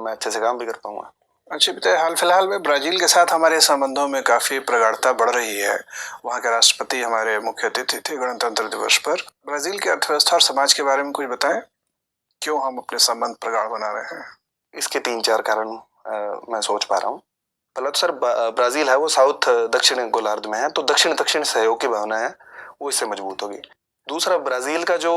मैं अच्छे से काम भी कर पाऊंगा। अच्छा पिता, हाल फिलहाल में ब्राजील के साथ हमारे संबंधों में काफी प्रगाढ़ता बढ़ रही है। वहाँ के राष्ट्रपति हमारे मुख्य अतिथि थे गणतंत्र दिवस पर। ब्राजील की अर्थव्यवस्था और समाज के बारे में कुछ बताएं, क्यों हम अपने संबंध प्रगाढ़ बना रहे हैं? इसके 3-4 कारण मैं सोच पा रहा हूँ। पहला तो सर ब्राजील है वो साउथ दक्षिण गोलार्ध में है, तो दक्षिण दक्षिण सहयोग की भावना है वो इससे मजबूत होगी। दूसरा, ब्राजील का जो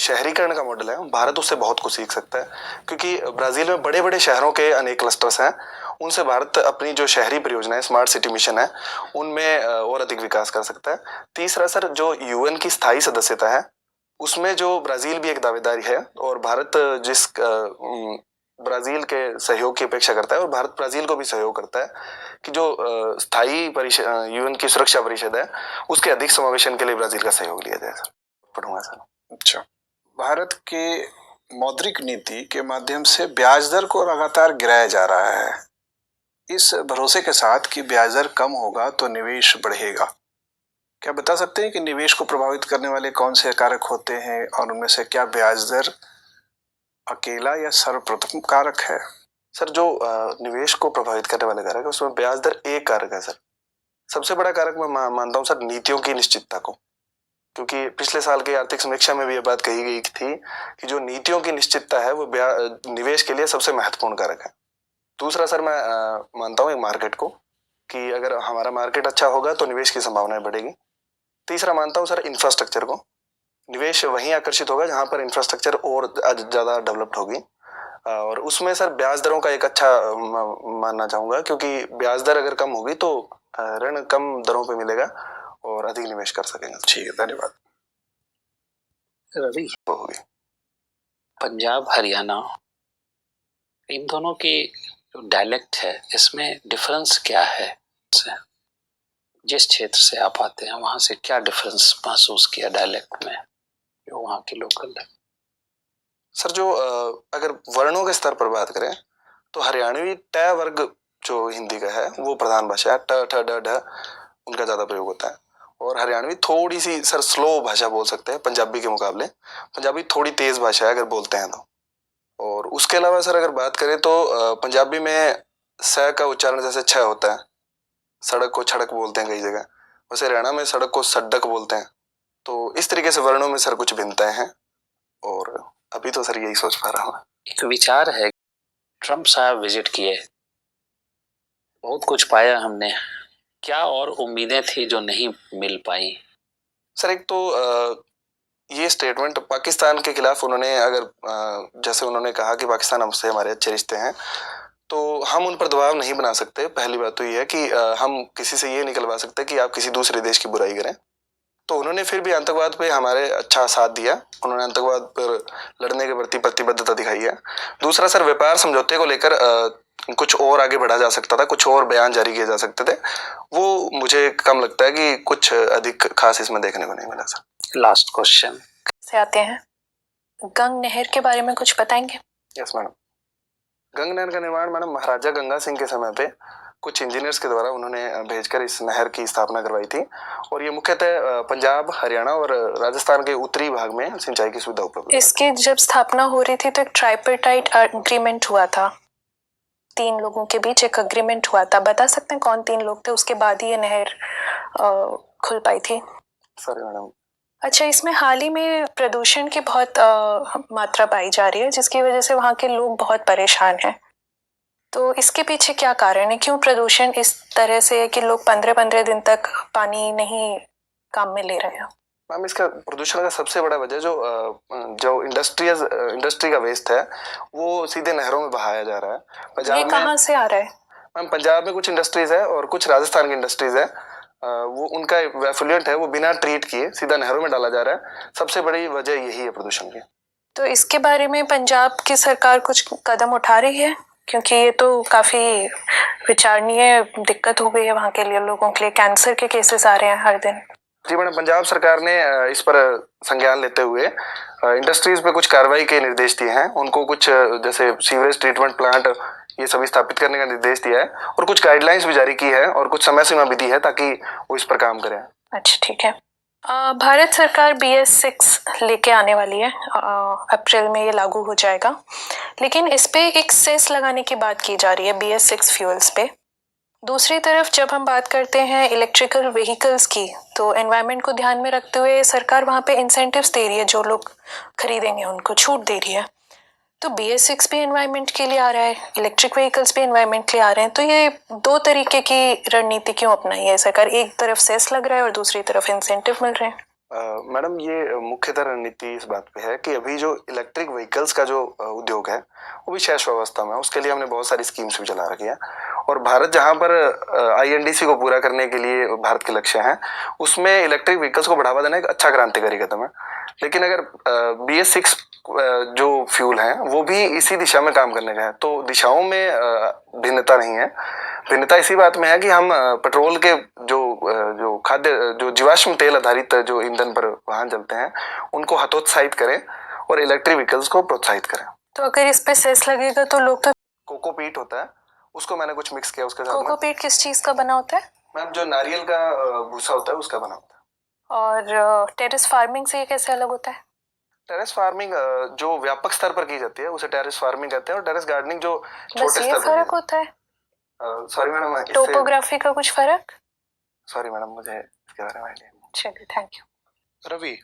शहरीकरण का मॉडल है, भारत उससे बहुत कुछ सीख सकता है, क्योंकि ब्राजील में बड़े बड़े शहरों के अनेक क्लस्टर्स हैं। उनसे भारत अपनी जो शहरी परियोजना है, स्मार्ट सिटी मिशन है, उनमें और अधिक विकास कर सकता है। तीसरा सर, जो यूएन की स्थायी सदस्यता है उसमें जो ब्राजील भी एक दावेदारी है, और भारत जिस ब्राजील के सहयोग की अपेक्षा करता है और भारत ब्राजील को भी सहयोग करता है कि जो स्थायी परिषद यूएन की सुरक्षा परिषद है उसके अधिक समावेशन के लिए ब्राजील का सहयोग लिया जाए। सर पढ़ूंगा सर। अच्छा, भारत के मौद्रिक नीति के माध्यम से ब्याज दर को लगातार गिराया जा रहा है, इस भरोसे के साथ कि ब्याज दर कम होगा तो निवेश बढ़ेगा। क्या बता सकते हैं कि निवेश को प्रभावित करने वाले कौन से कारक होते हैं, और उनमें से क्या ब्याज दर अकेला या सर्वप्रथम कारक है? सर, जो निवेश को प्रभावित करने वाले कारक है उसमें ब्याज दर एक कारक है सर। सबसे बड़ा कारक मैं मानता हूँ सर नीतियों की निश्चितता को, क्योंकि पिछले साल की आर्थिक समीक्षा में भी ये बात कही गई थी कि जो नीतियों की निश्चितता है वो निवेश के लिए सबसे महत्वपूर्ण कारक है। दूसरा सर, मैं मानता हूँ मार्केट को, कि अगर हमारा मार्केट अच्छा होगा तो निवेश की संभावनाएं बढ़ेगी। तीसरा मानता हूँ सर इंफ्रास्ट्रक्चर को, निवेश वहीं आकर्षित होगा जहां पर इंफ्रास्ट्रक्चर और ज्यादा डेवलप्ड होगी, और उसमें सर ब्याज दरों का एक अच्छा मानना चाहूंगा, क्योंकि ब्याज दर अगर कम होगी तो ऋण कम दरों पे मिलेगा और अधिक निवेश कर सकेंगे। ठीक है, धन्यवाद। रवि, पंजाब हरियाणा इन दोनों की जो डायलेक्ट है इसमें डिफरेंस क्या है? जिस क्षेत्र से आप आते हैं वहां से क्या डिफरेंस महसूस किया डायलेक्ट में, जो वहाँ के लोकल है? सर, जो अगर वर्णों के स्तर पर बात करें तो हरियाणवी ट वर्ग जो हिंदी का है वो प्रधान भाषा है। ट ठ ड ढ उनका ज्यादा प्रयोग होता है, और हरियाणवी थोड़ी सी सर स्लो भाषा बोल सकते हैं पंजाबी के मुकाबले। पंजाबी थोड़ी तेज भाषा है अगर बोलते हैं तो। और उसके अलावा सर अगर बात करें तो पंजाबी में स का उच्चारण जैसे छ होता है, सड़क को छड़क बोलते हैं कई जगह, वैसे हरियाणा में सड़क को सड़क बोलते हैं। तो इस तरीके से वर्णों में सर कुछ भिन्नताएं हैं, और अभी तो सर यही सोच पा रहा हूँ। एक विचार है, ट्रम्प साहब विजिट किए, बहुत कुछ पाया हमने, क्या और उम्मीदें थी जो नहीं मिल पाई? सर एक तो ये स्टेटमेंट पाकिस्तान के खिलाफ उन्होंने, अगर जैसे उन्होंने कहा कि पाकिस्तान हमसे हमारे अच्छे रिश्ते हैं, तो हम उन पर दबाव नहीं बना सकते। पहली बात तो ये है कि हम किसी से ये निकलवा सकते कि आप किसी दूसरे देश की बुराई करें। तो उन्होंने फिर भी आतंकवाद पे हमारे अच्छा साथ दिया, उन्होंने आतंकवाद पर लड़ने के प्रति प्रतिबद्धता दिखाई है। दूसरा सर, व्यापार समझौते को लेकर कुछ और आगे बढ़ा जा सकता था, कुछ और बयान जारी किए जा सकते थे, वो मुझे कम लगता है कि कुछ अधिक खास इसमें देखने को नहीं मिला सर। लास्ट क्वेश्चन से आते हैं, गंग नहर के बारे में कुछ बताएंगे? Yes madam. गंग नहर का निर्माण मैडम महाराजा गंगा सिंह के समय पे कुछ इंजीनियर्स के द्वारा उन्होंने भेजकर इस नहर की स्थापना करवाई थी, और ये मुख्यतः पंजाब, हरियाणा और राजस्थान के उत्तरी भाग में सिंचाई की सुविधा उपलब्ध। इसकी जब स्थापना हो रही थी तो एक ट्राइपर्टाइट एग्रीमेंट हुआ था, 3 लोगों के बीच एक एग्रीमेंट हुआ था। बता सकते हैं कौन 3 लोग थे? उसके बाद ही ये नहर खुल पाई थी। Sorry madam. अच्छा, इसमें हाल ही में प्रदूषण की बहुत मात्रा पाई जा रही है, जिसकी वजह से वहाँ के लोग बहुत परेशान हैं। तो इसके पीछे क्या कारण है? क्यों प्रदूषण इस तरह से है कि लोग 15-15 दिन तक पानी नहीं काम में ले रहे हैं? मैम, इसका प्रदूषण का सबसे बड़ा वजह जो इंडस्ट्री का वेस्ट है वो सीधे नहरों में बहाया जा रहा है। पंजाब ये कहाँ से आ रहा है? मैम, पंजाब में कुछ इंडस्ट्रीज है और कुछ राजस्थान की इंडस्ट्रीज है, वो उनका एफ्लुएंट है वो बिना ट्रीट किए सीधा नहरों में डाला जा रहा है। सबसे बड़ी वजह यही है प्रदूषण की। तो इसके बारे में पंजाब की सरकार कुछ कदम उठा रही है? क्योंकि ये तो काफी विचारणीय दिक्कत हो गई है वहाँ के लिए, लोगों के लिए कैंसर के केसेस आ रहे हैं हर दिन। जी मैडम, पंजाब सरकार ने इस पर संज्ञान लेते हुए इंडस्ट्रीज पे कुछ कार्रवाई के निर्देश दिए हैं। उनको कुछ जैसे सीवरेज ट्रीटमेंट प्लांट ये सभी स्थापित करने का निर्देश दिया है, और कुछ गाइडलाइंस भी जारी की है, और कुछ समय सीमा भी दी है ताकि वो इस पर काम करें। अच्छा, ठीक है। भारत सरकार BS6 लेके आने वाली है, अप्रैल में ये लागू हो जाएगा, लेकिन इस पे एक सेस लगाने की बात की जा रही है BS6 फ्यूल्स पे। दूसरी तरफ जब हम बात करते हैं इलेक्ट्रिकल व्हीकल्स की, तो एनवायरनमेंट को ध्यान में रखते हुए सरकार वहाँ पे इंसेंटिव्स दे रही है, जो लोग खरीदेंगे उनको छूट दे रही है। तो BS6 भी एनवायरनमेंट के लिए आ रहा है, इलेक्ट्रिक व्हीकल्स भी एनवायरनमेंट के लिए आ रहे हैं, तो ये दो तरीके की रणनीति क्यों अपनाई है सरकार? एक तरफ सेस लग रहा है और दूसरी तरफ इंसेंटिव मिल रहे हैं। मैडम, ये मुख्यतः रणनीति इस बात पे है कि अभी जो इलेक्ट्रिक व्हीकल्स का जो उद्योग है वो भी शैश अवस्था में है। उसके लिए हमने बहुत सारी स्कीम्स भी चला रखी है, और भारत जहाँ पर INDC को पूरा करने के लिए भारत के लक्ष्य हैं, उसमें इलेक्ट्रिक व्हीकल्स को बढ़ावा देना एक अच्छा क्रांतिकारी कदम है। लेकिन अगर BS6 जो फ्यूल है वो भी इसी दिशा में काम करने का है, तो दिशाओं में भिन्नता नहीं है। भिन्नता इसी बात में है कि हम पेट्रोल के जो खाद्य जो जीवाश्म तेल आधारित जो ईंधन पर वाहन चलते हैं उनको हतोत्साहित करें और इलेक्ट्रिक व्हीकल्स को प्रोत्साहित करें। तो अगर इस पे सेस लगेगा तो लोग तो कोकोपीट होता है, उसको मैंने कुछ मिक्स किया उसके साथ में। कोकोपीट किस चीज का बना होता है? मैम, जो नारियल का भूसा होता है उसका बना होता है। और टेरेस फार्मिंग से ये कैसे अलग होता है? टेरेस फार्मिंग जो व्यापक स्तर पर की जाती है उसे टेरेस फार्मिंग कहते हैं, और टेरेस गार्डनिंग जो बस छोटे ये स्तर फर्क पर। होता है? सॉरी मैडम, टोपोग्राफी का कुछ फर्क? सॉरी मैडम, मुझे इसके बारे में आइडिया नहीं। चलिए, थैंक यू। रवि,